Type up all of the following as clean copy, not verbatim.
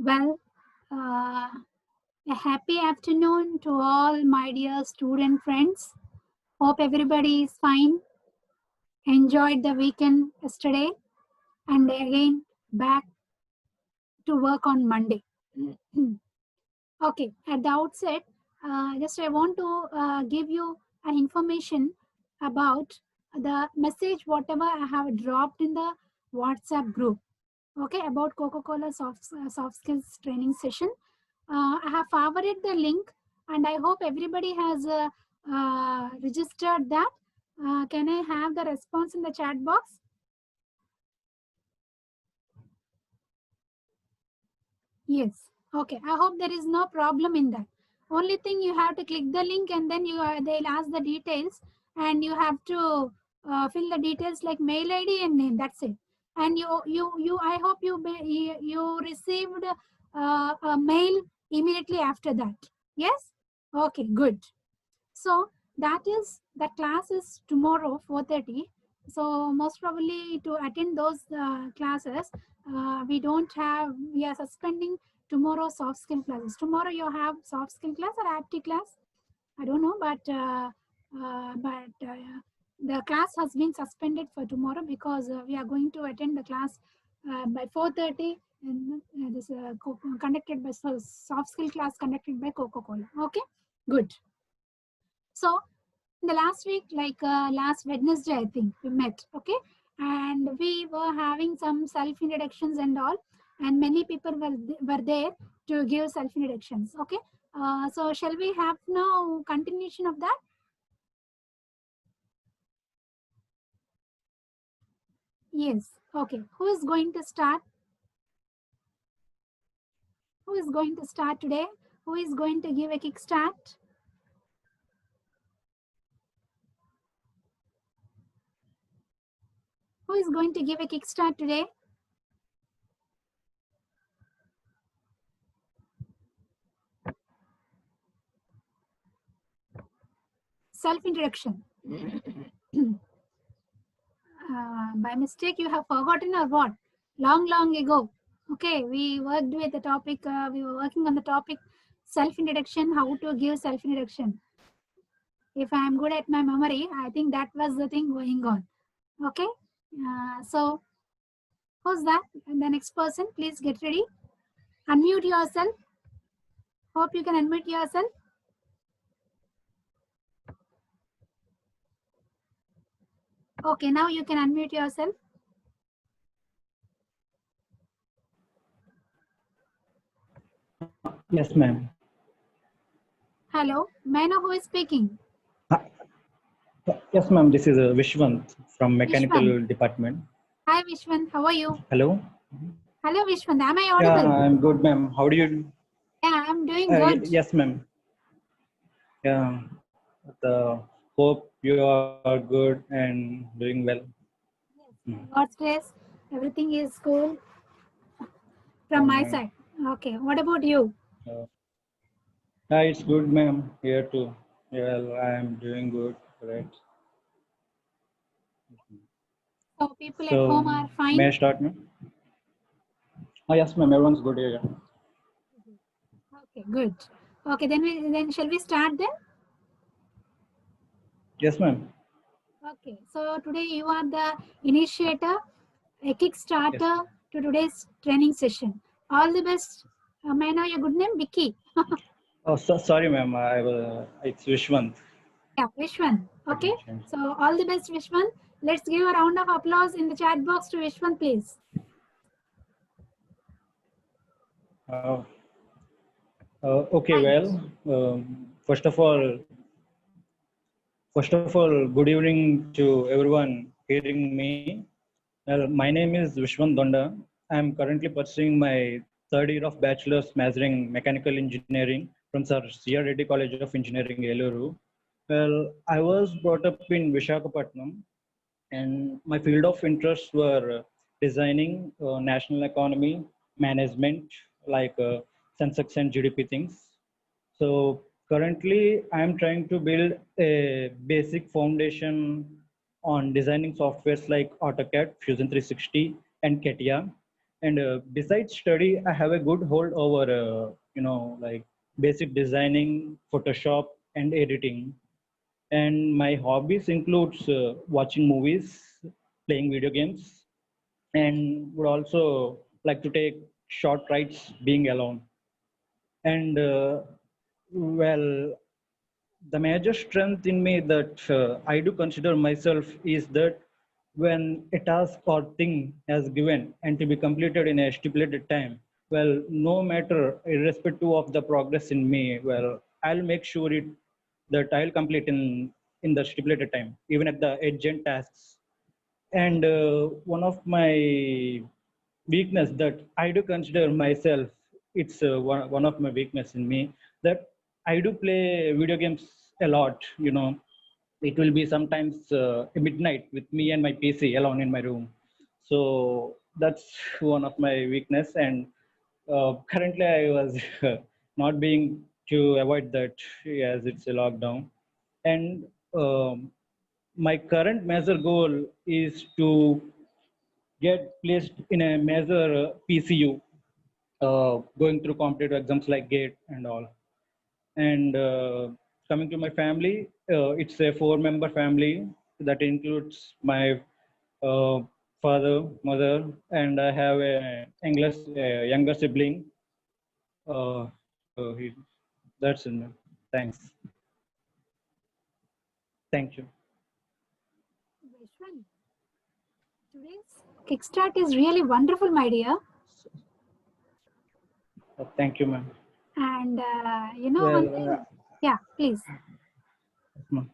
Well, uh, a happy afternoon to all my dear student friends. Hope everybody is fine. Enjoyed the weekend yesterday and again back to work on Monday. Okay, at the outset, just I want to give you an information about the message whatever I have dropped in the WhatsApp group. Okay, about Coca-Cola soft skills training session. I have forwarded the link and I hope everybody has registered that. Can I have the response in the chat box? Yes. Okay. I hope there is no problem in that. Only thing you have to click the link and then they'll ask the details and you have to fill the details like mail ID and name. That's it. And you I hope you received a mail immediately after that. Yes. Okay. Good. So that class is tomorrow 4:30. So most probably to attend those classes, we are suspending tomorrow soft skill classes. Tomorrow you have soft skill class or apti class. I don't know, but the class has been suspended for tomorrow because we are going to attend the class by 4:30 and this conducted by soft skill class conducted by Coca-Cola. Okay, good. So the last week, like last Wednesday, I think we met, okay? And we were having some self-introductions and all, and many people were there to give self-introductions, okay? So shall we have now continuation of that? Yes, okay. Who is going to start? Who is going to start today? Who is going to give a kickstart? Who is going to give a kickstart today? Self-introduction. By mistake you have forgotten or what? Long ago. Okay, we worked with the topic, we were working on the topic self-introduction, how to give self-introduction. If I am good at my memory, I think that was the thing going on. Okay, so who's that? And the next person, please get ready. Unmute yourself. Hope you can unmute yourself. Okay, now you can unmute yourself. Yes, ma'am. Hello, may I know who is speaking? Yes, ma'am. This is Vishwant from Mechanical Vishwant. Department. Hi, Vishwant. How are you? Hello. Hello, Vishwant. Am I Yeah, audible? I'm good, ma'am. How do you do? Yeah, I'm doing good. Yes, ma'am. Yeah. Hope you are good and doing well. Yes, by God's grace, everything is cool from my Ma'am. side. Okay, what about you? It's good, ma'am. Here too. Well, I'm doing good. Right. So people at So, home are may fine? I start, ma'am? Yes, ma'am. Everyone's good here. Okay, good. Okay, then shall we start then? Yes, ma'am. Okay, so today you are the initiator, a kickstarter Yes. to today's training session. All the best. May I know your good name? Vicky. Oh, sorry, ma'am. It's Vishwant. Yeah, Vishwan. Okay, so all the best, Vishwan. Let's give a round of applause in the chat box to Vishwan, please. Uh, okay, Right. well, first of all, good evening to everyone hearing me. Well, my name is Vishwan Donda. I am currently pursuing my third year of bachelor's majoring in mechanical engineering from Sir C.R. Reddy College of Engineering, Eluru. Well, I was brought up in Vishakhapatnam, and my field of interests were designing national economy, management, like Sensex and GDP things. So currently, I'm trying to build a basic foundation on designing softwares like AutoCAD, Fusion 360, and CATIA. And besides study, I have a good hold over like basic designing, Photoshop, and editing. And my hobbies includes watching movies, playing video games, and would also like to take short rides being alone. And well, the major strength in me that I do consider myself is that when a task or thing has given and to be completed in a stipulated time, well, no matter irrespective of the progress in me, well, I'll make sure that I'll complete in the stipulated time, even at the urgent tasks. And one of my weakness that I do consider myself, it's one of my weakness in me, that I do play video games a lot. It will be sometimes midnight with me and my PC alone in my room. So that's one of my weakness. And currently I was not being to avoid that as it's a lockdown. And my current major goal is to get placed in a major PCU, going through competitive exams like GATE and all. And coming to my family, it's a 4-member family that includes my uh, father, mother, and I have a younger sibling. Uh, so that's it, ma'am. Thanks. Thank you. Vishwan, today's kickstart is really wonderful, my dear. Thank you, ma'am. And Well, one thing, yeah, please. ma'am.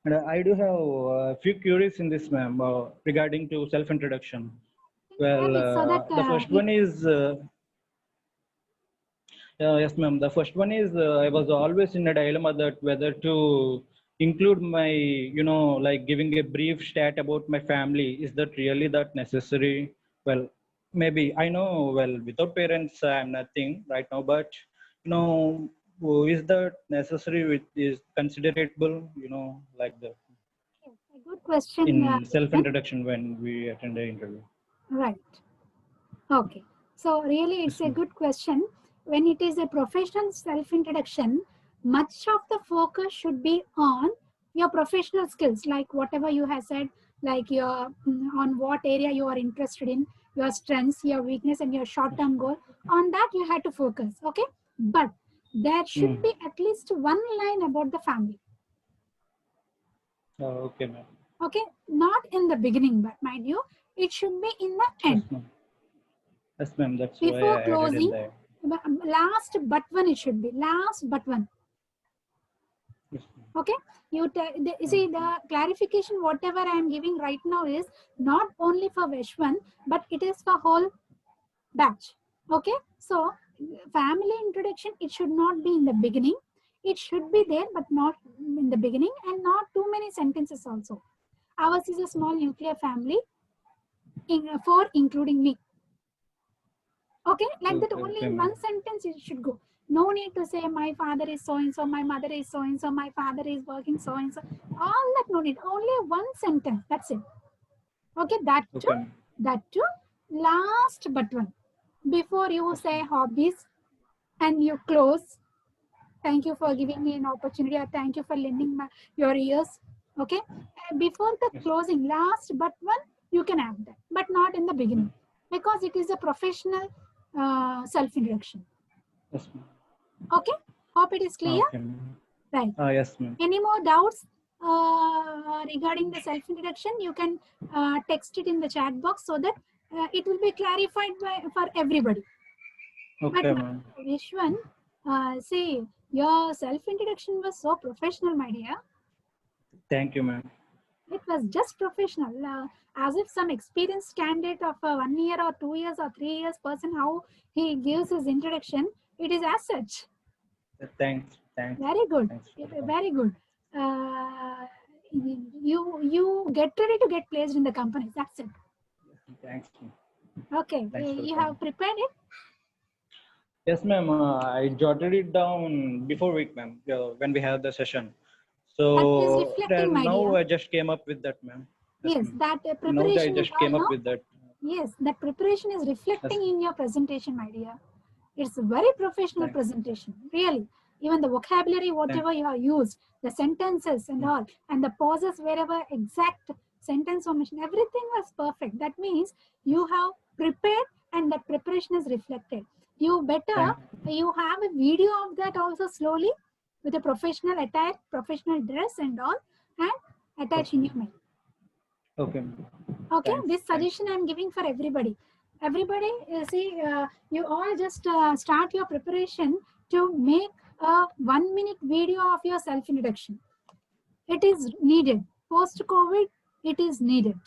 And I do have a few queries in this, ma'am, regarding to self-introduction. Well, So that the first one is, yes, ma'am. The first one is, I was always in a dilemma that whether to include my, like giving a brief stat about my family. Is that really that necessary? Well, maybe I know, well, without parents, I'm nothing right now, but, is that necessary? Is considerable, like the a good question. in self-introduction when we attend the interview. Right. Okay. So really, it's a good question. When it is a professional self-introduction, much of the focus should be on your professional skills, like whatever you have said, like your on what area you are interested in, your strengths, your weakness, and your short-term goal. On that, you have to focus. Okay. But there should be at least one line about the family. Okay, ma'am. Okay. Not in the beginning, but mind you, it should be in the end. Yes, ma'am. That's Before why I closing, added last but one it should be. Last but one. Yes, okay. You see the clarification whatever I am giving right now is not only for Vishwan, but it is for whole batch. Okay. So family introduction, it should not be in the beginning. It should be there, but not in the beginning, and not too many sentences also. Ours is a small nuclear family for including me. Okay, like that only in one sentence it should go. No need to say my father is so and so, my mother is so and so, my father is working so and so. All that no need. Only one sentence. That's it. Okay, that too. Last but one. Before you say hobbies and you close. Thank you for giving me an opportunity. Or thank you for lending your ears. Okay. Before the closing, last but one, you can add that, but not in the beginning, because it is a professional self-introduction. Yes, ma'am. Okay. Hope it is clear. Okay, right. Yes, ma'am. Any more doubts regarding the self-introduction? You can text it in the chat box so that it will be clarified for everybody. Okay, ma'am. Vishwan, see, your self-introduction was so professional, my dear. Thank you, ma'am. It was just professional, as if some experienced candidate of 1 year or 2 years or 3 years person, how he gives his introduction, it is as such. Thanks. Very good. Very good. You get ready to get placed in the company. That's it. Thanks. Okay. You have prepared it? Yes, ma'am. I jotted it down before week, ma'am, when we had the session. So reflecting, my now dear. I just came up with that, ma'am. Yes, that preparation. Now I just came up with that. Yes, that preparation is reflecting in your presentation, my dear. It's a very professional Thanks. presentation, really. Even the vocabulary, whatever you have used, the sentences and all, and the pauses wherever exact sentence formation, everything was perfect. That means you have prepared and that preparation is reflected. You better, you have a video of that also slowly with a professional attire, professional dress and all, and attach in your mail. Okay. Okay, Thanks. this suggestion I'm giving for everybody. Everybody, you all just start your preparation to make a 1-minute video of your self-introduction. It is needed. Post-COVID, it is needed.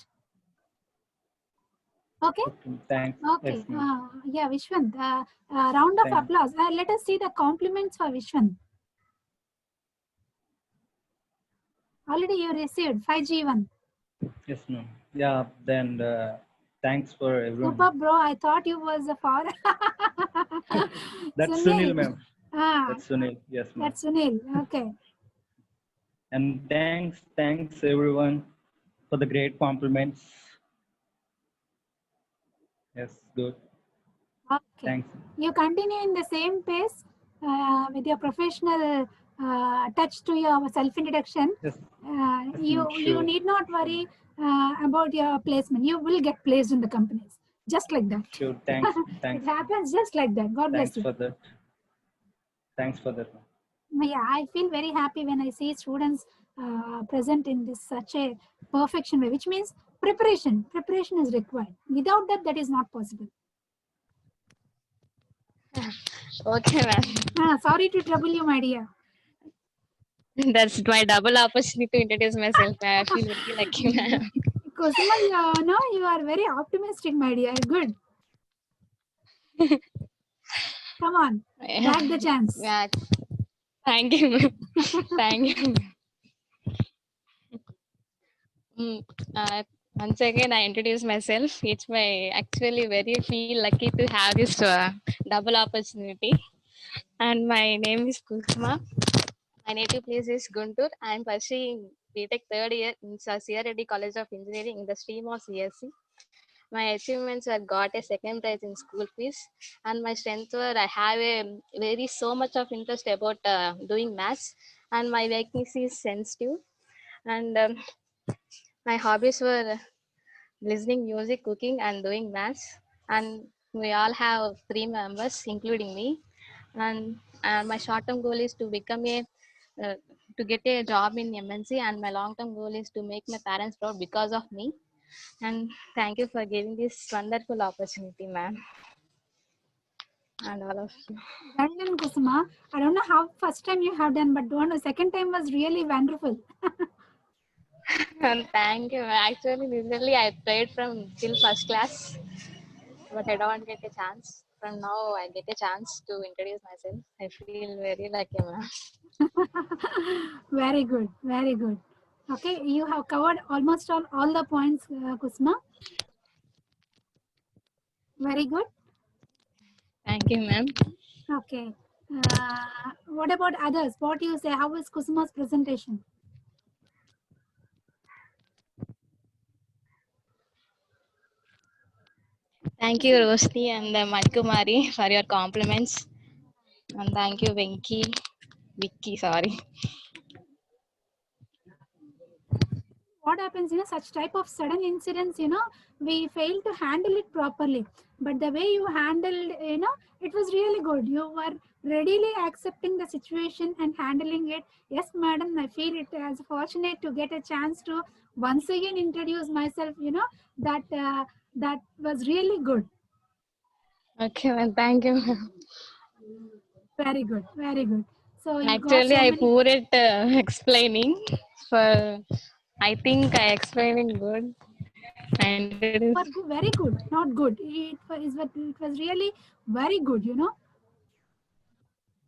Okay? Thanks. Okay. Yes, ma'am. Yeah, Vishwant, round of Thank you. applause. Let us see the compliments for Vishwant. Already you received 5G1. Yes, ma'am. Yeah, then thanks for everyone. Super, bro. I thought you was a foreign. That's Sunil, ma'am. Ah, That's Sunil. Yes, ma'am. that's Sunil. Okay. And thanks everyone for the great compliments. Yes, good. Okay. Thanks. You continue in the same pace with your professional touch to your self-introduction. Yes. You Sure. need not worry about your placement. You will get placed in the companies just like that. Sure. Thanks. It happens just like that. God bless Thanks you. for that. Thanks for that. Yeah, I feel very happy when I see students present in this such a perfection way, which means preparation. Preparation is required. Without that, that is not possible. Okay, ma'am. Sorry to trouble you, my dear. That's my double opportunity to introduce myself. I feel very lucky, ma'am. Kusuma, you are very optimistic, my dear. Good. Come on, bag the chance. Yeah. Thank you, ma'am. Thank you. Once again, I introduce myself. It's my actually very feel lucky to have this double opportunity. And my name is Kusuma. My native place is Guntur. I am pursuing BTech third year in C.R. Reddy College of Engineering in the stream of CSC. My achievements are got a second prize in school quiz, and my strengths were I have a very so much of interest about doing maths, and my weakness is sensitive, and my hobbies were listening music, cooking, and doing maths. And we all have 3 members, including me. And my short-term goal is to become a to get a job in MNC, and my long-term goal is to make my parents proud because of me. And thank you for giving this wonderful opportunity, ma'am. And all of you. Well done, Kusuma. I don't know how first time you have done, but the second time was really wonderful. And thank you. Actually, recently I played from till first class, but I don't get a chance. From now, I get a chance to introduce myself. I feel very lucky, ma'am. Very good, very good. Okay, you have covered almost all the points, Kusuma. Very good. Thank you, ma'am. Okay. What about others? What do you say? How was Kusuma's presentation? Thank you, Roshni and Madhkumari, for your compliments. And thank you, Vicky, sorry. What happens, such type of sudden incidents, we fail to handle it properly. But the way you handled, it was really good. You were readily accepting the situation and handling it. Yes, madam, I feel it as fortunate to get a chance to once again introduce myself, that was really good. Okay, ma'am. Thank you, ma'am. Very good, very good. So you Actually, got so I many... pour it explaining for. I think I explained good. And it is Very good, not good. It was really very good,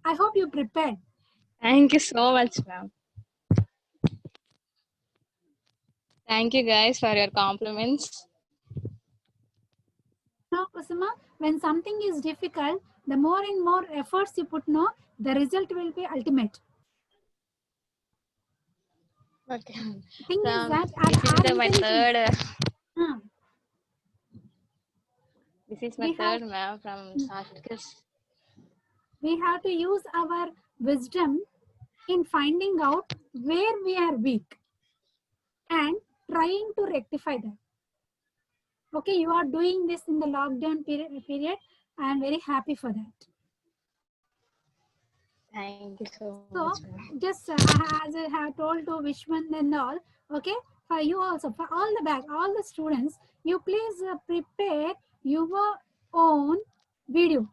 I hope you prepared. Thank you so much, ma'am. Thank you, guys, for your compliments. No, Kusuma, when something is difficult, the more and more efforts you put, the result will be ultimate. Okay. Thing is that This is our my intelligence. third. This is my We have- third ma'am from soft skills. We have to use our wisdom in finding out where we are weak and trying to rectify that. Okay, you are doing this in the lockdown period. I am very happy for that. Thank you so So much, ma'am. just as I have told to Vishwan and all, okay, for you also, for all the students, you please prepare your own video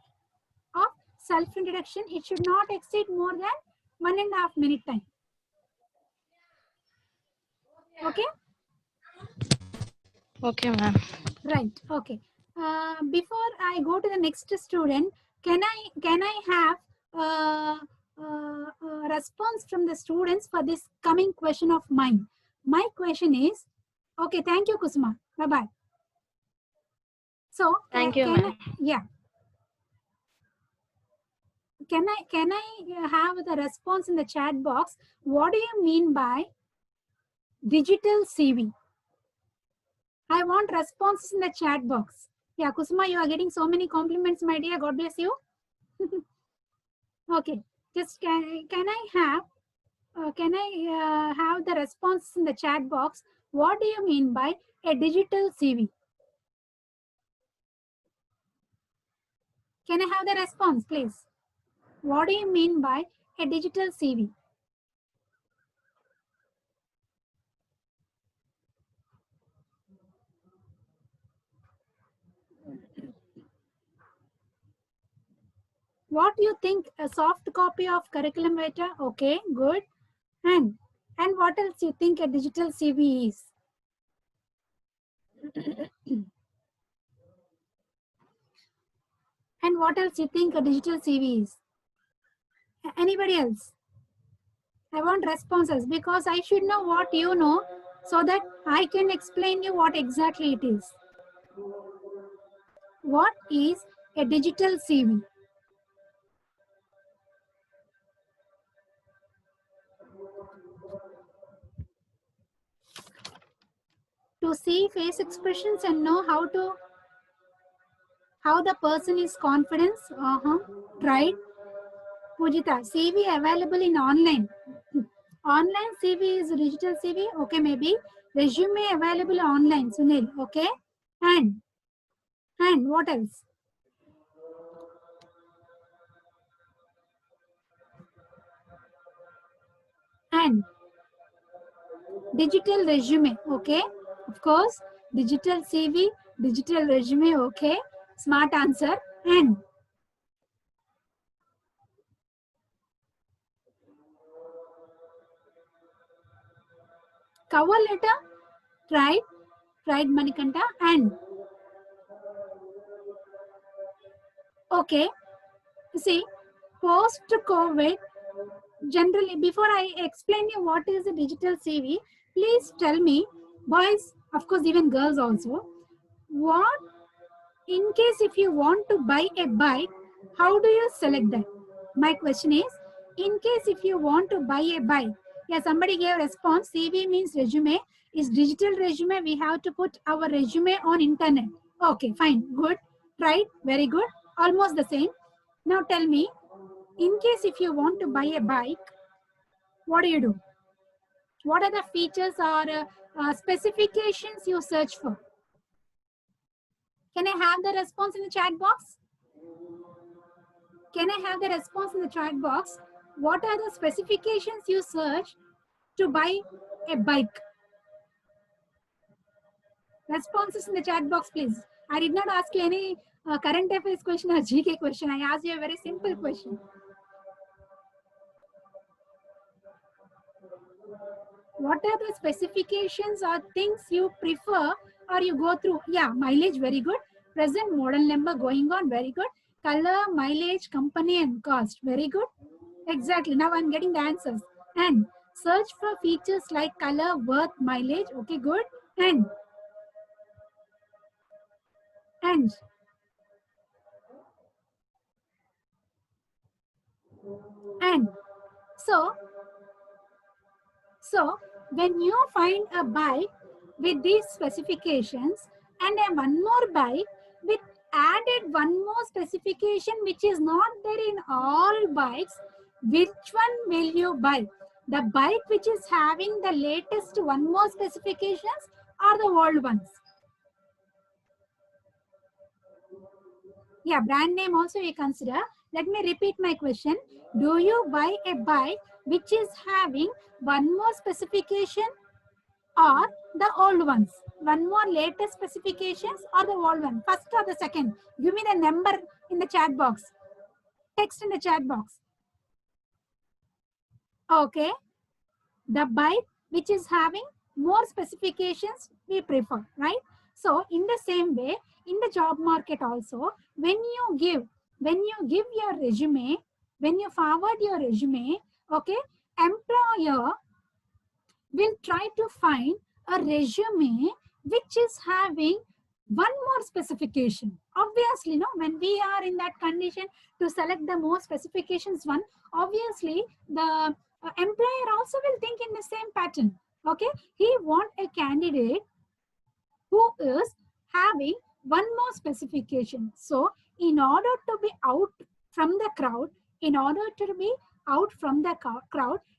of self-introduction. It should not exceed more than 1.5 minute time. Okay. Okay, ma'am. Right. Okay. Before I go to the next student, can I have response from the students for this coming question of mine? My question is, okay. Thank you, Kusuma. Bye bye. So Thank you, can ma'am. can I have the response in the chat box? What do you mean by digital CV? I want responses in the chat box. Yeah, Kusuma, you are getting so many compliments, my dear. God bless you. Okay, just can I have the responses in the chat box? What do you mean by a digital CV? Can I have the response, please? What do you mean by a digital CV? What do you think? A soft copy of curriculum vitae? Okay, good. And what else you think a digital CV is? And what else you think a digital CV is? Anybody else? I want responses because I should know what you know so that I can explain you what exactly it is. What is a digital CV? To see face expressions and know how the person is confidence. Right. Pujita, CV available in online. Online CV is digital CV. Okay, maybe resume available online. Sunil. Okay, and what else? And digital resume. Okay, of course, digital CV, digital resume. Okay, smart answer. And cover letter. Right, Manikanta. And okay, see, post COVID. Generally, before I explain you what is a digital CV, please tell me, boys, of course, even girls also, what in case if you want to buy a bike, how do you select that? My question is, in case if you want to buy a bike, yeah, somebody gave response, CV means resume, is digital resume, we have to put our resume on internet. Okay, fine, good, right, very good, almost the same. Now tell me, in case if you want to buy a bike, what do you do? What are the features or specifications you search for? Can I have the response in the chat box? Can I have the response in the chat box? What are the specifications you search to buy a bike? Responses in the chat box, please. I did not ask you any current affairs question or GK question. I asked you a very simple question. What are the specifications or things you prefer or you go through? Yeah, mileage, very good. Present model number going on, very good. Color, mileage, company and cost, very good. Exactly, now I'm getting the answers. And search for features like color, worth, mileage, okay, good. And so when you find a bike with these specifications and one more bike with added one more specification which is not there in all bikes. Which one will you buy? The bike which is having the latest one more specifications or the old ones? Yeah, brand name also we consider. Let me repeat my question. Do you buy a bike which is having one more specification or the old ones? One more latest specifications or the old one? First or the second? Give me the number in the chat box. Text in the chat box. Okay. The bike which is having more specifications we prefer, right? So in the same way, in the job market also, when you give your resume, when you forward your resume, okay, employer will try to find a resume which is having one more specification. Obviously, no, when we are in that condition to select the more specifications one, obviously the employer also will think in the same pattern. Okay, he want a candidate who is having one more specification. So in order to be out from the crowd,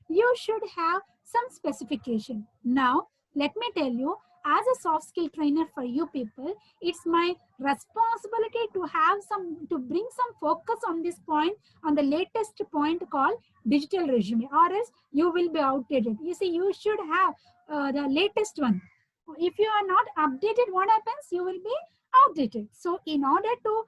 you should have some specification. Now, let me tell you, as a soft skill trainer for you people, it's my responsibility to bring some focus on this point, on the latest point called digital resume, or else you will be outdated. You see, you should have the latest one. If you are not updated, what happens? You will be outdated. So in order to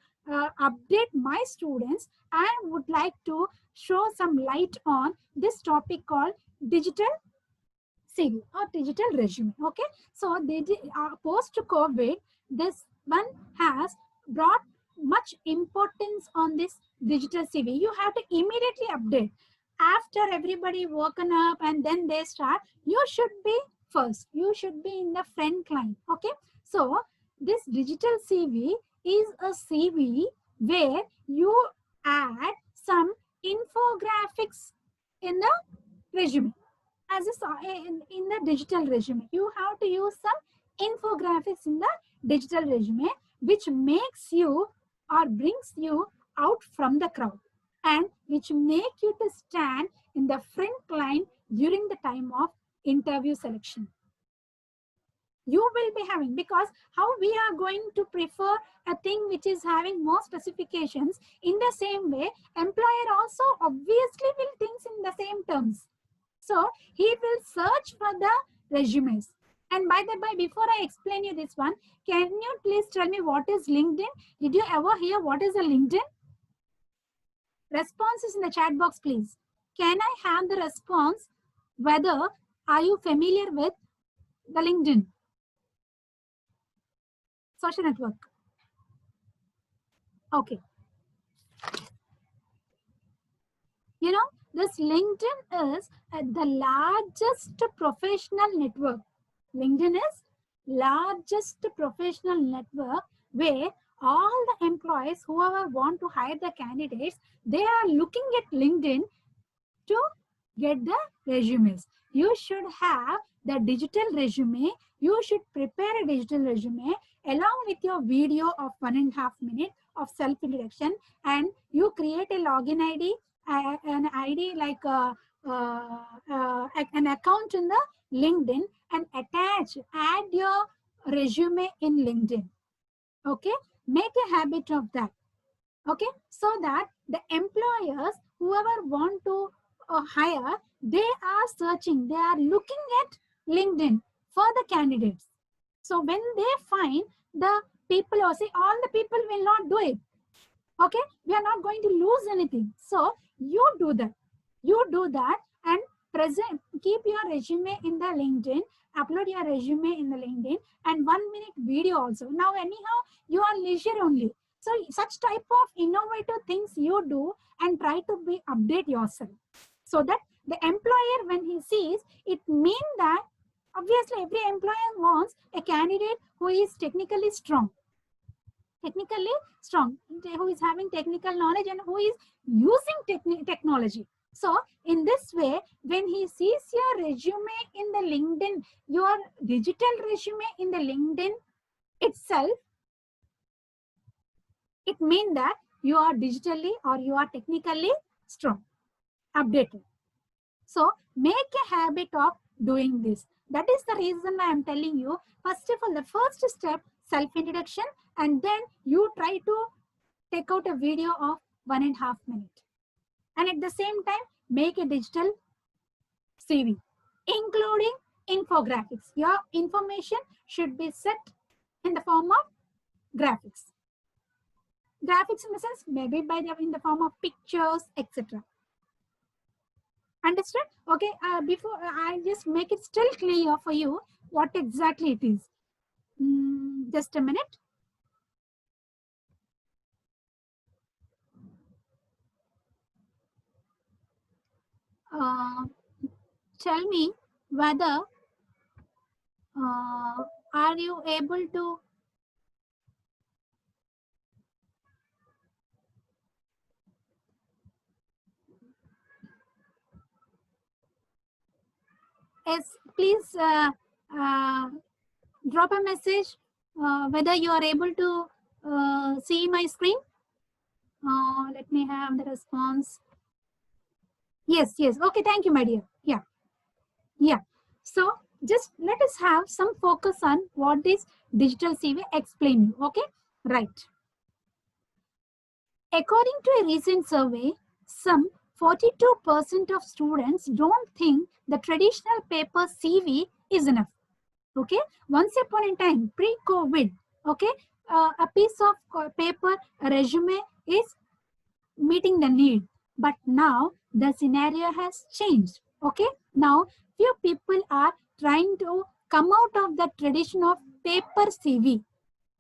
update my students, I would like to show some light on this topic called digital CV or digital resume. Okay, so post COVID, this one has brought much importance on this digital CV. You have to immediately update after everybody woken up, and then they start. You should be first. You should be in the front line. Okay, so this digital CV is a CV where you add some infographics in the resume. As in the digital resume, you have to use some infographics in the digital resume, which makes you or brings you out from the crowd, and which make you to stand in the front line during the time of interview selection. You will be having, because how we are going to prefer a thing which is having more specifications, in the same way employer also obviously will think in the same terms. So he will search for the resumes. And by the way, before I explain you this one, can you please tell me what is LinkedIn? Did you ever hear what is a LinkedIn? Responses in the chat box, please. Can I have the response whether are you familiar with the LinkedIn? Social network. Okay. You know, this LinkedIn is the largest professional network. LinkedIn is largest professional network where all the employees, whoever want to hire the candidates, they are looking at LinkedIn to get the resumes. You should have the digital resume. You should prepare a digital resume along with your video of 1.5 minutes of self-introduction, and you create a login ID, an ID like an account in the LinkedIn, and add your resume in LinkedIn. Okay, make a habit of that. Okay, so that the employers, whoever want to hire, they are searching, they are looking at LinkedIn for the candidates. So when they find the people, or say all the people will not do it. Okay, we are not going to lose anything. So you do that. You do that and keep your resume in the LinkedIn, upload your resume in the LinkedIn, and 1 minute video also. Now anyhow, you are leisure only. So such type of innovative things you do and try to update yourself, so that the employer, when he sees, it means that obviously every employer wants a candidate who is technically strong, who is having technical knowledge and who is using technology. So in this way, when he sees your resume in the LinkedIn, your digital resume in the LinkedIn itself, it means that you are digitally or you are technically strong, updated. So make a habit of doing this. That is the reason I am telling you, first of all, the first step, self-introduction, and then you try to take out a video of 1.5 minutes. And at the same time, make a digital CV, including infographics. Your information should be set in the form of graphics. Graphics in the sense, maybe in the form of pictures, etc. Understood? Okay, before I just make it still clear for you what exactly it is. Just a minute. Tell me whether are you able to please drop a message whether you are able to see my screen. Let me have the response. Yes, yes. Okay, thank you, my dear. Yeah, yeah. So just let us have some focus on what this digital CV explain you. Okay, right. According to a recent survey, some 42% of students don't think the traditional paper CV is enough. Okay, once upon a time, pre-COVID, okay, a piece of paper, a resume is meeting the need. But now the scenario has changed. Okay, now few people are trying to come out of the tradition of paper CV.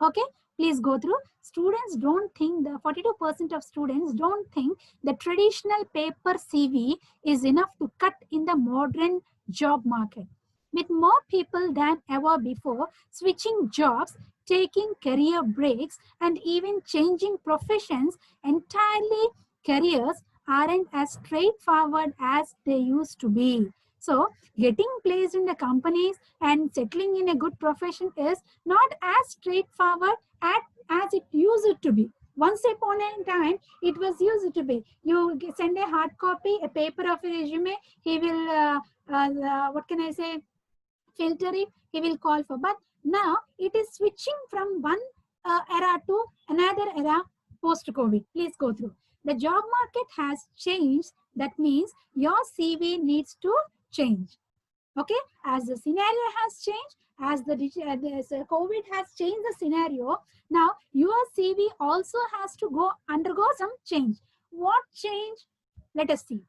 Okay, please go through. Students don't think, the 42% of students don't think the traditional paper CV is enough to cut in the modern job market. With more people than ever before switching jobs, taking career breaks, and even changing professions entirely, careers aren't as straightforward as they used to be. So, getting placed in the companies and settling in a good profession is not as straightforward as it used to be. Once upon a time, it was used to be. You send a hard copy, a paper of a resume, he will, what can I say, filter it, he will call for. But now it is switching from one era to another era post-COVID. Please go through. The job market has changed. That means your CV needs to change. Okay, as the scenario has changed, as the COVID has changed the scenario, now your CV also has to undergo some change. What change? Let us see.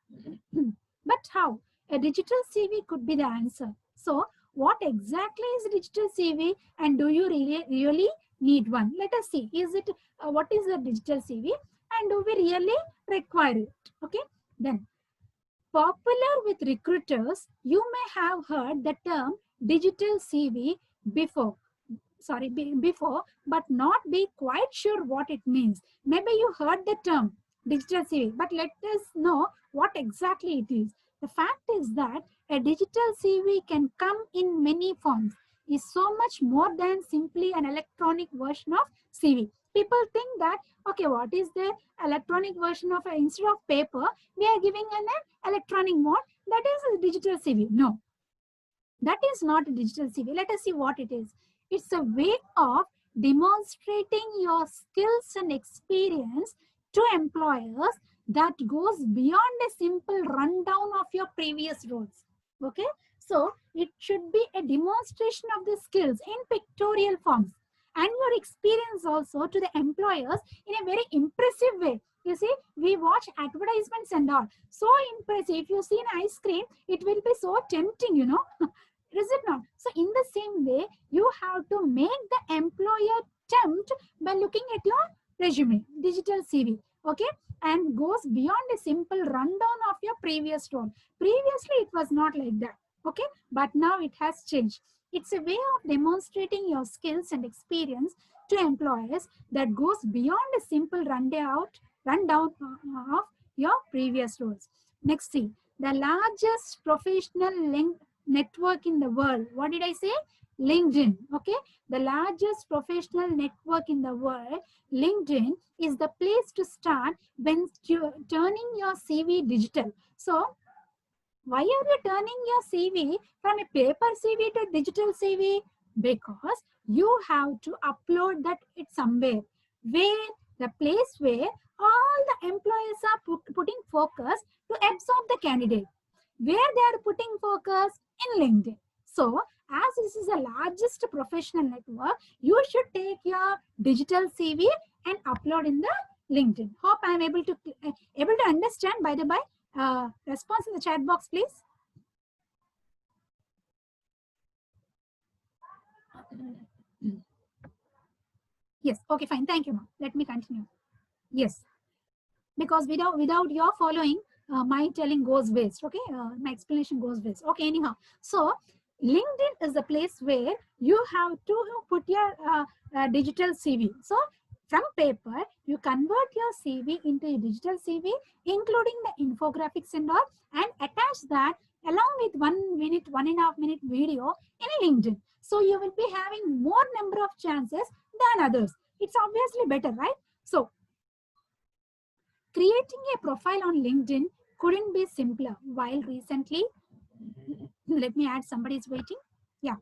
But how? A digital CV could be the answer. So, what exactly is digital CV, and do you really need one? Let us see. Is it what is the digital CV, and do we really require it? Okay, then. Popular with recruiters, you may have heard the term digital CV before, but not be quite sure what it means. Maybe you heard the term digital CV, but let us know what exactly it is. The fact is that a digital CV can come in many forms, is so much more than simply an electronic version of CV. People think that, okay, what is the electronic version of instead of paper, we are giving an electronic mode, that is a digital CV. No, that is not a digital CV. Let us see what it is. It's a way of demonstrating your skills and experience to employers that goes beyond a simple rundown of your previous roles. Okay, so it should be a demonstration of the skills in pictorial forms and your experience also to the employers in a very impressive way. You see, we watch advertisements and all. So impressive. If you see an ice cream, it will be so tempting, you know. Is it not? So in the same way, you have to make the employer tempt by looking at your resume, digital CV, okay? And goes beyond a simple rundown of your previous role. Previously, it was not like that, okay? But now it has changed. It's a way of demonstrating your skills and experience to employers that goes beyond a simple rundown of your previous roles. Next, see, the largest professional network in the world. What did I say? LinkedIn. Okay, the largest professional network in the world. LinkedIn is the place to start when turning your CV digital. So why are you turning your CV from a paper CV to digital CV? Because you have to upload that it somewhere, where the place where all the employees are putting focus to absorb the candidate, where they are putting focus in LinkedIn. So as this is the largest professional network, you should take your digital CV and upload in the LinkedIn. Hope I am able to understand. By the by, response in the chat box, please. Yes. Okay, fine. Thank you, ma'am. Let me continue. Yes. Because without your following, my telling goes waste. Okay. My explanation goes waste. Okay. Anyhow, so LinkedIn is the place where you have to put your digital CV. So from paper, you convert your CV into a digital CV, including the infographics and all, and attach that along with 1 minute, 1.5 minute video in LinkedIn. So you will be having more number of chances than others. It's obviously better, right? So creating a profile on LinkedIn couldn't be simpler. While recently, let me add, somebody's waiting. Yeah.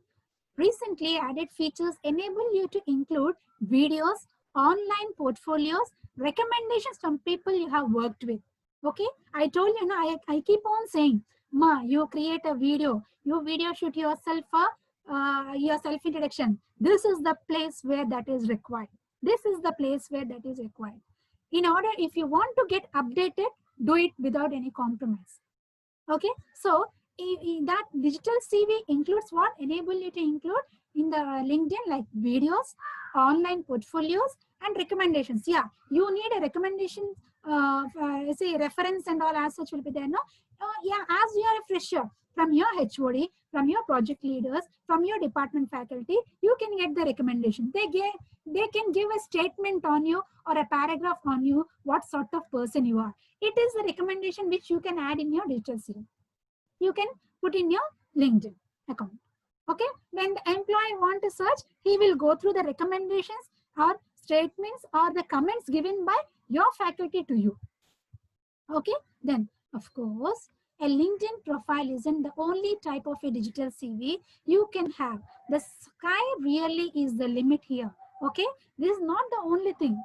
Recently added features enable you to include videos, online portfolios, recommendations from people you have worked with. Okay. I told you, I keep on saying, Ma, you create a video, you video shoot yourself your self introduction. This is the place where that is required. This is the place where that is required. In order, if you want to get updated, do it without any compromise. Okay. So that digital CV includes what? Enable you to include in the LinkedIn like videos, online portfolios, and recommendations. Yeah, you need a recommendation, say reference and all as such will be there. No, yeah, as you are a fresher, from your HOD, from your project leaders, from your department faculty, you can get the recommendation. They can give a statement on you or a paragraph on you, what sort of person you are. It is a recommendation which you can add in your digital CV. You can put in your LinkedIn account. Okay. When the employee want to search, he will go through the recommendations or statements or the comments given by your faculty to you. Okay. Then, of course, a LinkedIn profile isn't the only type of a digital CV you can have. The sky really is the limit here. Okay. This is not the only thing.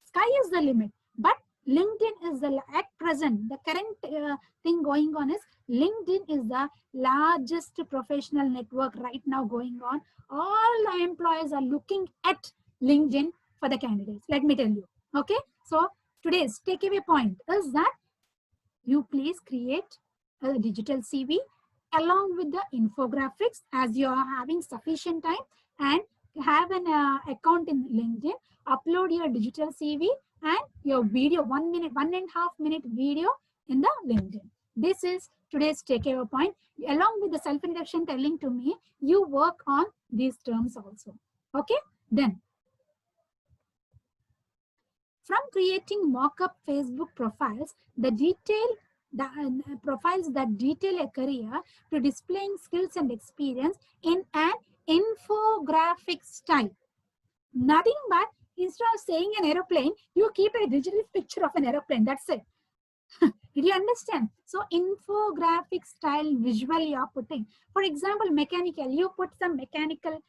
Sky is the limit. But LinkedIn is at present, the current thing going on is LinkedIn is the largest professional network right now going on. All the employers are looking at LinkedIn for the candidates. Let me tell you. Okay. So today's takeaway point is that you please create a digital CV along with the infographics as you are having sufficient time, and have an account in LinkedIn, upload your digital CV and your video, 1 minute, 1.5 minute video in the LinkedIn. This is today's takeaway point. Along with the self-introduction telling to me, you work on these terms also. Okay. Then from creating mock-up Facebook profiles, profiles that detail a career, to displaying skills and experience in an infographic style. Nothing but instead of saying an aeroplane, you keep a digital picture of an aeroplane. That's it. Did you understand? So infographic style visual you are putting. For example, mechanical, you put some mechanical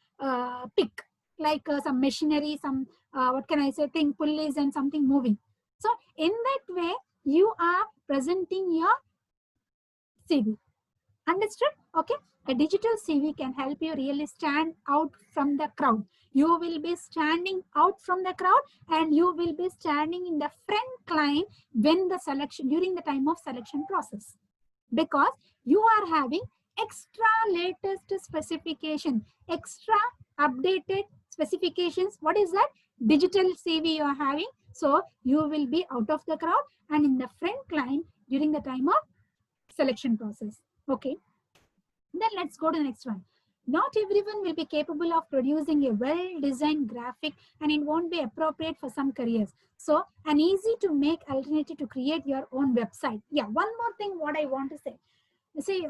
pic, like some machinery, some what can I say, thing, pulleys and something moving. So in that way, you are presenting your CV. Understood? Okay. A digital CV can help you really stand out from the crowd. You will be standing out from the crowd, and you will be standing in the front line when the selection, during the time of selection process, because you are having extra latest specification, extra updated specifications. What is that? Digital CV you are having. So you will be out of the crowd and in the front line during the time of selection process. Okay. Then let's go to the next one. Not everyone will be capable of producing a well-designed graphic, and it won't be appropriate for some careers. So an easy to make alternative to create your own website. Yeah, one more thing what I want to say. See,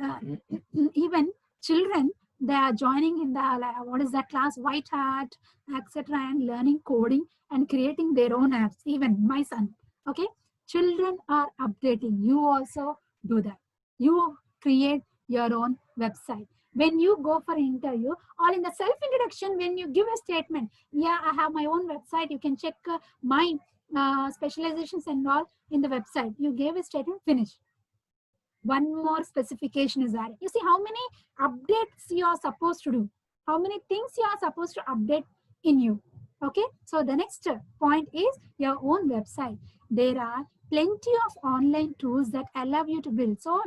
even children, they are joining in the, like, what is that class, white hat, etc., and learning coding and creating their own apps. Even my son, okay, children are updating. You also do that. You create your own website. When you go for an interview or in the self-introduction, when you give a statement, yeah, I have my own website, you can check my specializations and all in the website. You gave a statement, finish. One more specification is added. You see how many updates you are supposed to do, how many things you are supposed to update in you. Okay, so the next point is your own website. There are plenty of online tools that allow you to build. So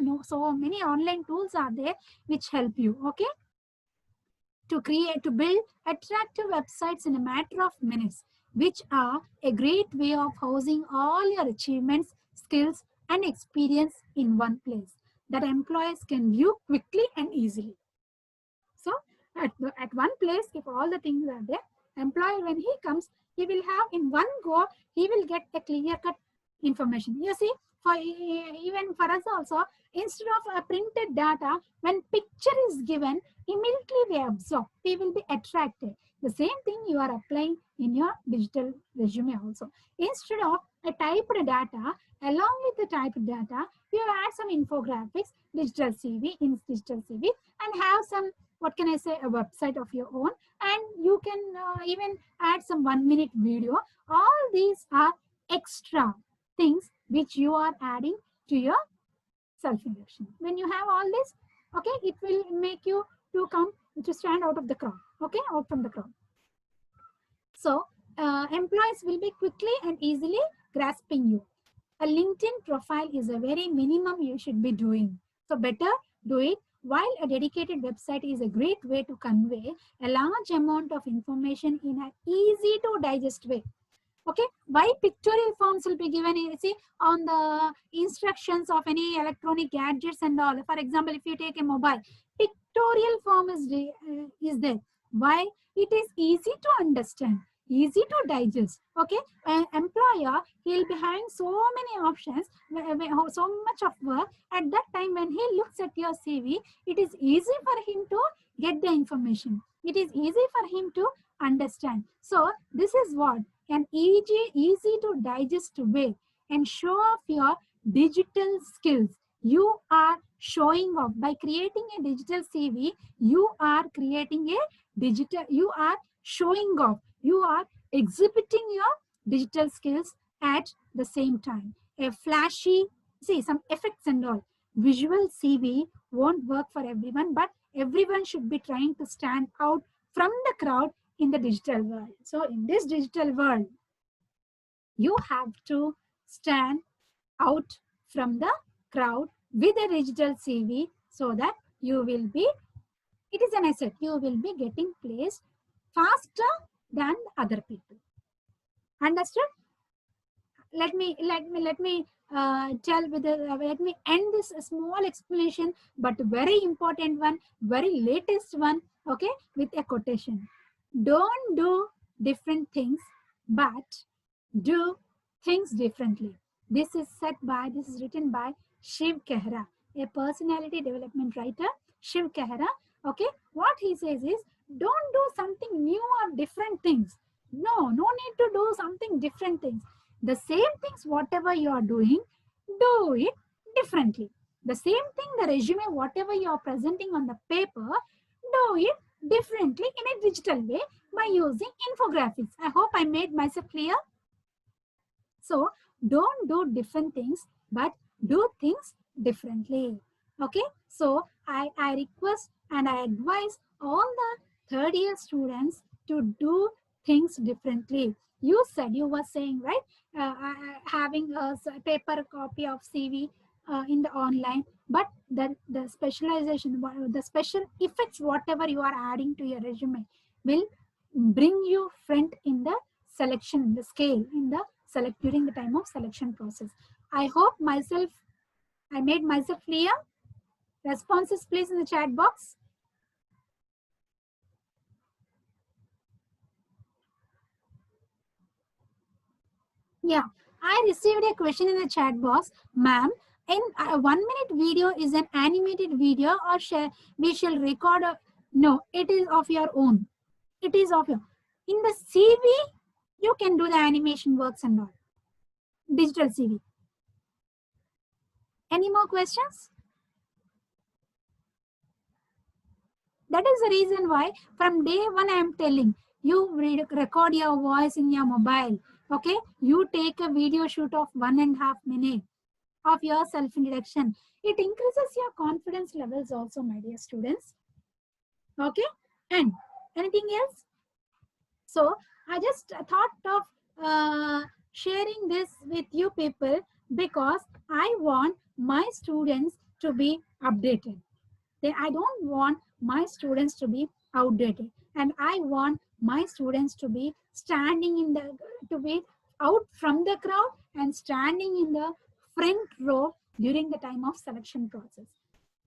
many online tools are there which help you, okay, to build attractive websites in a matter of minutes, which are a great way of housing all your achievements, skills, and experience in one place that employers can view quickly and easily. So at one place, if all the things are there, employer, when he comes, he will have in one go, he will get a clear-cut information. You see, for even for us also, instead of a printed data, when picture is given, immediately we absorb, we will be attracted. The same thing you are applying in your digital resume also. Instead of a typed data, along with the typed data, you add some infographics, digital CV, and have some, what can I say, a website of your own, and you can even add some 1-minute video. All these are extra things which you are adding to your self-introduction. When you have all this, okay, it will make you to stand out of the crowd, okay, out from the crowd. So employees will be quickly and easily grasping you. A LinkedIn profile is a very minimum you should be doing. So better do it, while a dedicated website is a great way to convey a large amount of information in an easy to digest way. Okay, why pictorial forms will be given, you see, on the instructions of any electronic gadgets and all. For example, if you take a mobile, pictorial form is there. Why? It is easy to understand, easy to digest. Okay, an employer, he'll be having so many options, so much of work. At that time, when he looks at your CV, it is easy for him to get the information. It is easy for him to understand. So this is what an easy to digest way, and show off your digital skills. You are showing off by creating a digital CV. You are creating a digital, you are showing off, you are exhibiting your digital skills at the same time. A flashy, see, some effects and all. Visual CV won't work for everyone, but everyone should be trying to stand out from the crowd in the digital world. So in this digital world, you have to stand out from the crowd with a digital CV, so that you will be, it is an asset, you will be getting placed faster than other people. Understood? Let me tell with let me end this small explanation, but very important one, very latest one, okay, with a quotation. Don't do different things, but do things differently. This is written by Shiv Khera, a personality development writer, Shiv Khera. Okay, what he says is, don't do something new or different things. No need to do something different things. The same things, whatever you are doing, do it differently. The same thing, the resume, whatever you are presenting on the paper, do it differently in a digital way by using infographics. I hope I made myself clear. So don't do different things, but do things differently. Okay, so I request and I advise all the third year students to do things differently. You said, you were saying, right, having a paper copy of CV in the online, but the specialization, the special effects, whatever you are adding to your resume, will bring you front in the selection, the scale, in the during the time of selection process. I hope I made myself clear. Responses please in the chat box. Yeah, I received a question in the chat box. Ma'am, in a 1-minute video is an animated video, or we shall record No, it is of your own. It is of your. In the CV, you can do the animation works and all. Digital CV. Any more questions? That is the reason why from day one I am telling you record your voice in your mobile. Okay, you take a video shoot of 1.5 minutes of your self-introduction. It increases your confidence levels also, my dear students. Okay, and anything else? So I just thought of sharing this with you people because I want my students to be updated. I don't want my students to be outdated, and I want my students to be to be out from the crowd and standing in the front row during the time of selection process.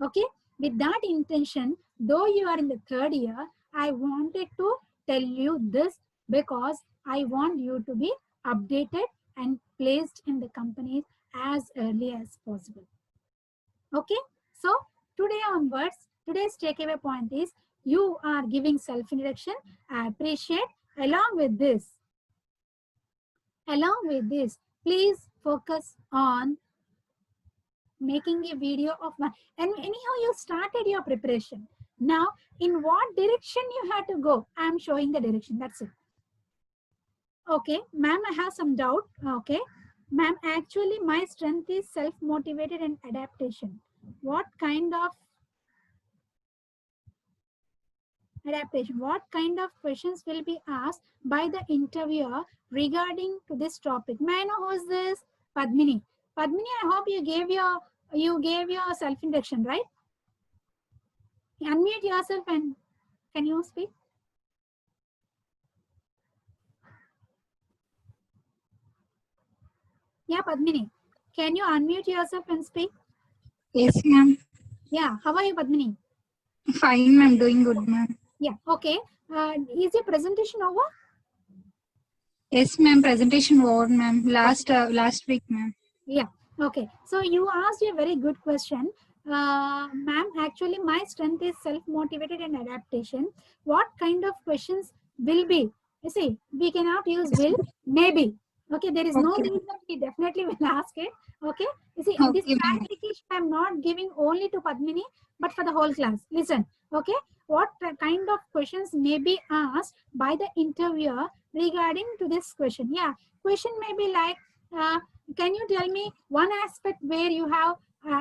Okay, with that intention, though you are in the third year, I wanted to tell you this because I want you to be updated and placed in the companies as early as possible. Okay, so today onwards, today's takeaway point is you are giving self-introduction. I appreciate. Along with this, please focus on making a video of one. And anyhow, you started your preparation. Now, in what direction you have to go? I am showing the direction. That's it. Okay, ma'am, I have some doubt. Okay, ma'am, actually my strength is self-motivated and adaptation. What kind of adaptation? What kind of questions will be asked by the interviewer regarding to this topic? May I know who is this? Padmini. Padmini, I hope you gave your self-introduction, right? Unmute yourself and can you speak? Yeah, Padmini. Can you unmute yourself and speak? Yes, ma'am. Yeah, how are you, Padmini? Fine, ma'am. Doing good, ma'am. Yeah, okay. Is your presentation over? Yes, ma'am. Presentation over, ma'am. Last week, ma'am. Yeah, okay. So you asked a very good question. Ma'am, actually my strength is self-motivated and adaptation. What kind of questions will be? You see, we cannot use will, maybe. Okay, there is no Okay. reason we definitely will ask it. Okay, you see, this Okay, ma'am. clarification I'm not giving only to Padmini, but for the whole class. Listen, okay, what kind of questions may be asked by the interviewer regarding to this question? Yeah, question may be like, can you tell me one aspect where you have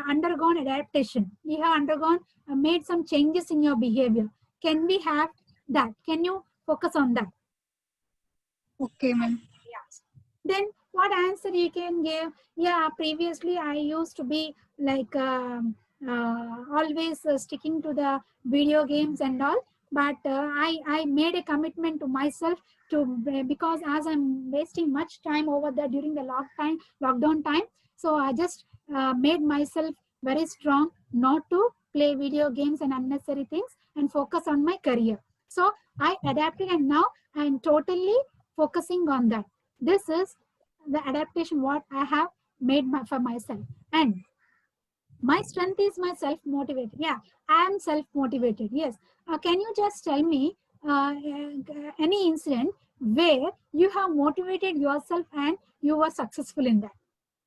undergone adaptation? You have undergone, made some changes in your behavior. Can we have that? Can you focus on that? Okay, ma'am. Yes. Then what answer you can give? Yeah, previously I used to be like always sticking to the video games and all. But I made a commitment to myself to because as I'm wasting much time over there during the lockdown time. So I just made myself very strong not to play video games and unnecessary things and focus on my career. So I adapted and now I'm totally focusing on that. This is the adaptation what I have made for myself. And my strength is my self-motivated. Yeah, I am self-motivated. Yes. Can you just tell me any incident where you have motivated yourself and you were successful in that?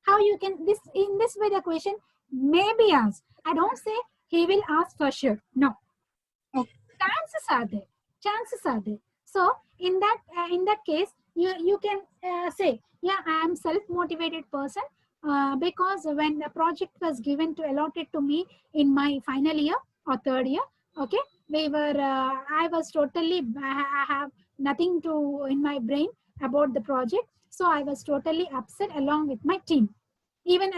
How you can in this way the question may be asked. I don't say he will ask for sure. No. Okay. Chances are there. Chances are there. So in that case, you can say, yeah, I am self-motivated person because when the project was given to allotted to me in my final year or third year, okay, I was totally, I have nothing to in my brain about the project. So I was totally upset along with my team. Even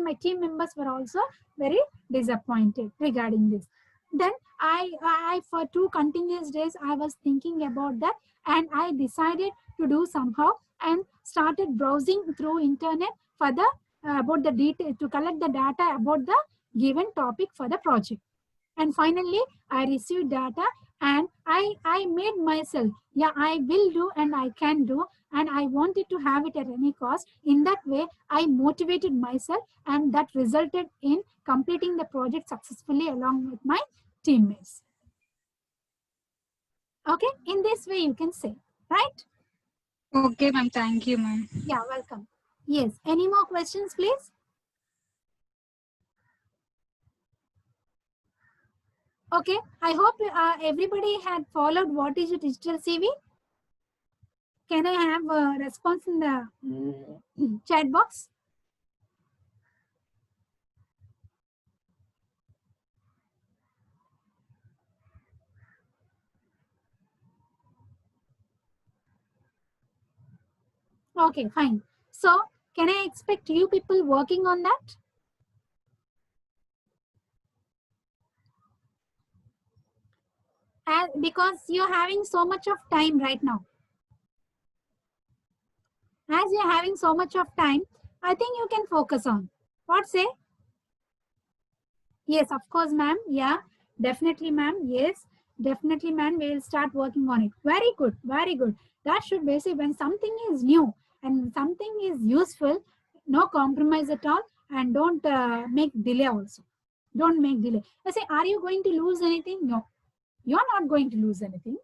my team members were also very disappointed regarding this. Then I for 2 continuous days I was thinking about that, and I decided to do somehow and started browsing through internet for the about the detail to collect the data about the given topic for the project. And finally I received data and I made myself, yeah, I will do and I can do, and I wanted to have it at any cost. In that way I motivated myself, and that resulted in completing the project successfully along with my teammates. Okay, in this way you can say, right? Okay, ma'am. Thank you, ma'am. Yeah, welcome. Yes, any more questions, please? Okay, I hope everybody had followed what is your digital CV. Can I have a response in the chat box? Okay, fine. So, can I expect you people working on that? Because you're having so much of time right now. As you're having so much of time, I think you can focus on. What say? Yes, of course, ma'am. Yeah, definitely, ma'am. Yes, definitely, ma'am. We will start working on it. Very good, very good. That should basically, when something is new and something is useful, no compromise at all, and don't make delay also. Don't make delay. I say, are you going to lose anything? No, you're not going to lose anything.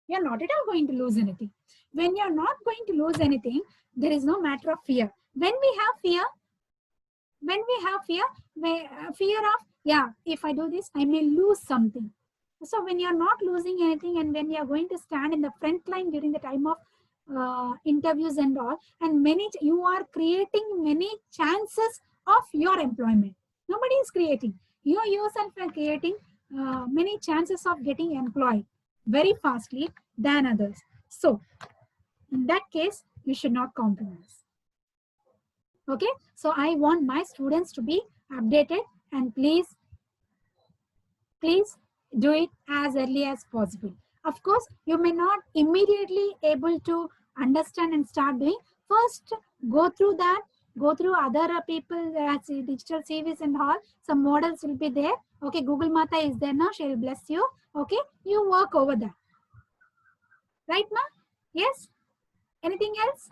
You're not at all going to lose anything. When you're not going to lose anything, there is no matter of fear. When we have fear, fear of, yeah, if I do this, I may lose something. So when you're not losing anything and when you're going to stand in the front line during the time of interviews and all, and you are creating many chances of your employment. Nobody is creating. You yourself are creating many chances of getting employed very fastly than others. So in that case, you should not compromise. Okay, so I want my students to be updated, and please do it as early as possible. Of course, you may not immediately able to understand and start doing. First, go through that, go through other people as digital CVs and all. Some models will be there. Okay, Google Mata is there now. She will bless you. Okay, you work over that. Right, ma? Yes? Anything else?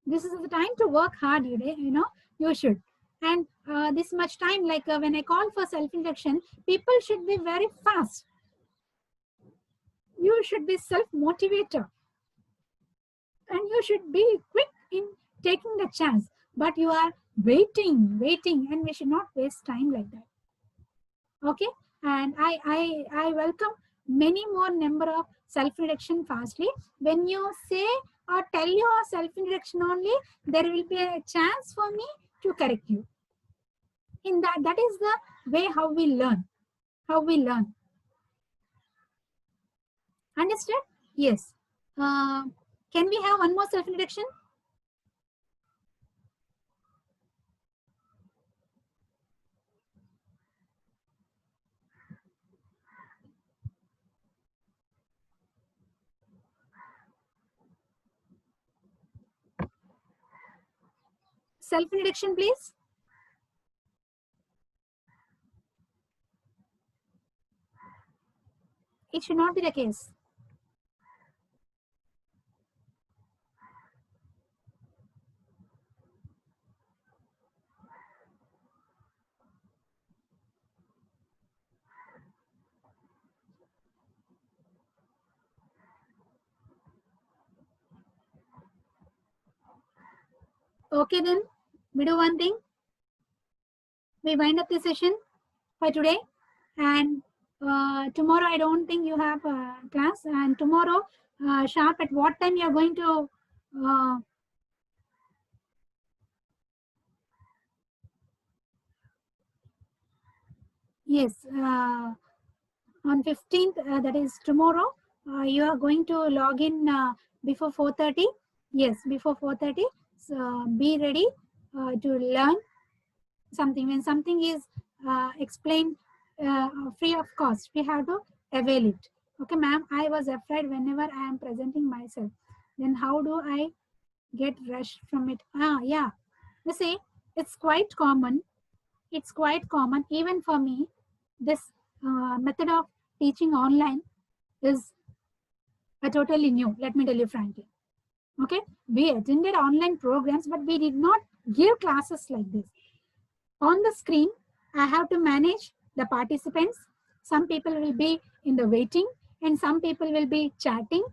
This is the time to work hard, you should. And this much time, like when I call for self-introduction, people should be very fast. You should be self-motivator. And you should be quick in taking the chance. But you are waiting, and we should not waste time like that. Okay? And I welcome many more number of self-introduction fastly. When you say or tell your self-introduction only, there will be a chance for me to correct you. In that is the way how we learn. Understood? Yes. Can we have one more self-introduction? Self-introduction, please. It should not be the case. Okay, then we do one thing. We wind up the session for today, and tomorrow I don't think you have class, and tomorrow sharp at what time you are going to yes, on 15th, that is tomorrow, you are going to log in before 4:30. Yes, before 4:30. So be ready to learn something. When something is explained free of cost, we have to avail it. Okay, ma'am, I was afraid whenever I am presenting myself, then how do I get rushed from it? Yeah, you see, it's quite common. It's quite common even for me. This method of teaching online is totally new, let me tell you frankly. Okay, we attended online programs, but we did not give classes like this. On the screen, I have to manage the participants. Some people will be in the waiting, and some people will be chatting.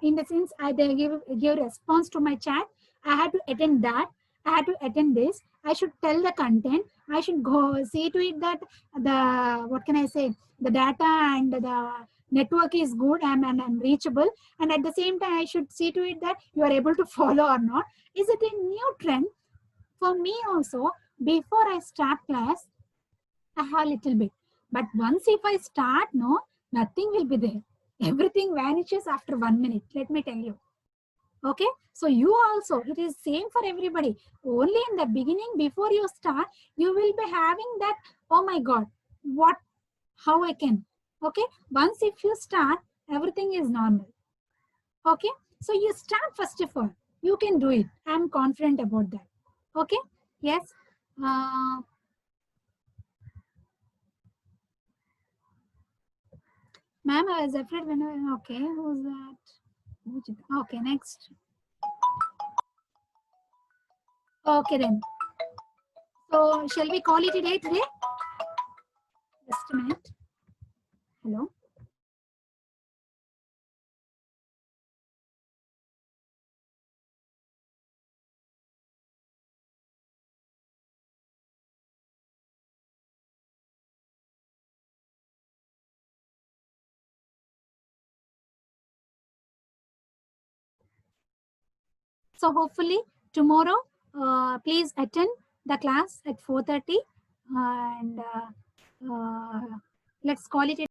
In the sense, they give response to my chat. I had to attend that. I had to attend this. I should tell the content. I should go see to it that the, what can I say, the data and the network is good and I'm reachable. And at the same time, I should see to it that you are able to follow or not. Is it a new trend? For me also, before I start class, I have a little bit. But once if I start, no, nothing will be there. Everything vanishes after 1 minute. Let me tell you. Okay. So you also, it is same for everybody. Only in the beginning, before you start, you will be having that, oh my God, what, how I can. Okay. Once if you start, everything is normal. Okay. So you start first of all. You can do it. I'm confident about that. Okay. Yes. Ma'am, I was afraid when I, okay, who's that? Okay, next. Okay then. So shall we call it a day today? Just a minute. Hello. So hopefully tomorrow, please attend the class at 4:30 and let's call it a